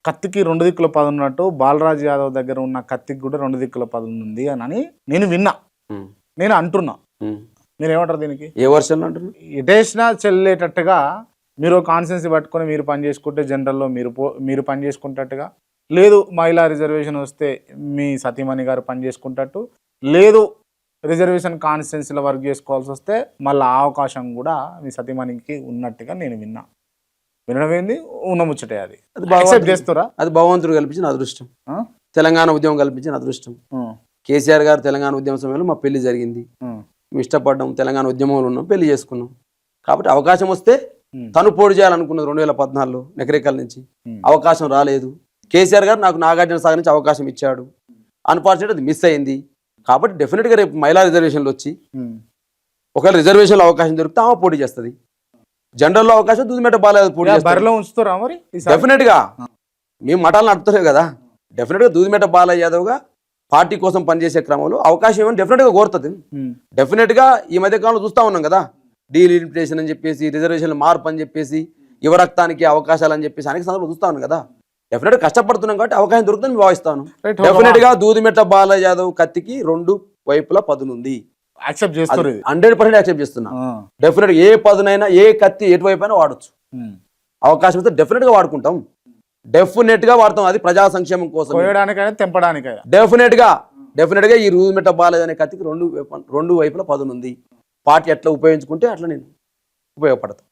కత్తికి 2 దిక్కుల పదును ఉన్నట్టు బాలరాజు యాదవ్ దగ్గర ఉన్న కత్తికి కూడా 2 దిక్కుల పదును ఉంది అని నేను విన్నా. నేను అంటున్నా, మీరేమంటారు దీనికి? ఏ వర్షన్ అంటున్నా? ఎటేసినా చెల్లేటట్టుగా మీరు కాన్స్టెన్సీ పట్టుకొని మీరు పని చేసుకుంటే జనరల్లో మీరు పని చేసుకుంటట్టుగా, లేదు మహిళా రిజర్వేషన్ వస్తే మీ సతీమణి గారు పని చేసుకుంటట్టు, లేదు రిజర్వేషన్ కాన్స్టెన్సీలో వర్క్ చేసుకోవాల్సి వస్తే మళ్ళీ ఆ అవకాశం కూడా మీ సతీమణికి ఉన్నట్టుగా నేను విన్నా. వినడం ఏంది ఉన్నముచ్చటే, అది యాక్సెప్ట్ చేస్తారా? అది భగవంతుడు కల్పించిన అదృష్టం. తెలంగాణ ఉద్యమం కల్పించిన అదృష్టం. కేసీఆర్ గారు తెలంగాణ ఉద్యమ సమయంలో మా పెళ్లి జరిగింది. మేము ఇష్టపడ్డాం, తెలంగాణ ఉద్యమంలో ఉన్నాం, పెళ్లి చేసుకున్నాం. కాబట్టి అవకాశం వస్తే తను పోటీ చేయాలనుకున్నది 2014లో నెకరేకల్ నుంచి. అవకాశం రాలేదు. కేసీఆర్ గారు నాకు నాగార్జున సాగర్ నుంచి అవకాశం ఇచ్చాడు. అన్ఫార్చునేట్ అది మిస్ అయింది. కాబట్టి డెఫినెట్గా రేపు మహిళా రిజర్వేషన్లు వచ్చి ఒకవేళ రిజర్వేషన్లో అవకాశం దొరికితే ఆమె పోటీ చేస్తుంది. జనరల్లో అవకాశం దూదిమెట్ట బాలయ్య పోటీ ఉంచుతారా మరి? డెఫినెట్గా మేము మఠాలు నడుపుతారు కదా, డెఫినెట్గా దూదిమెట్ట బాలయ్య యాదవ్గా పార్టీ కోసం పనిచేసే క్రమంలో అవకాశం ఏమైనా డెఫినెట్గా కోరుతుంది. డెఫినెట్గా ఈ మధ్య కాలంలో చూస్తూ ఉన్నాం కదా, డీలిమిటేషన్ అని చెప్పేసి, రిజర్వేషన్లు మార్పు అని చెప్పేసి, యువరక్తానికి అవకాశాలు అని చెప్పేసి అనేక సందర్భాలు చూస్తా ఉన్నాం కదా. డెఫినెట్గా కష్టపడుతున్నాం కాబట్టి అవకాశం దొరుకుతుందని భావిస్తాను. డెఫినెట్గా దూదిమెట్ట బాలయ్య యాదవ్ కత్తికి 2 వైపులా పదునుంది. 100% యాక్సెప్ట్ చేస్తున్నా. డెఫినెట్గా ఏ పదునైనా ఏ కత్తి ఎటువైపు అయినా వాడచ్చు. అవకాశం ఇస్తే డెఫినెట్గా వాడుకుంటాం, డెఫినెట్గా వాడతాం. అది ప్రజా సంక్షేమం కోసం, డెఫినెట్గా ఈ దూదిమెట్ట బాలయ్య అనే కత్తికి 2 వైపులా పదునుంది. పార్టీ ఎట్లా ఉపయోగించుకుంటే అట్లా నేను ఉపయోగపడతాను.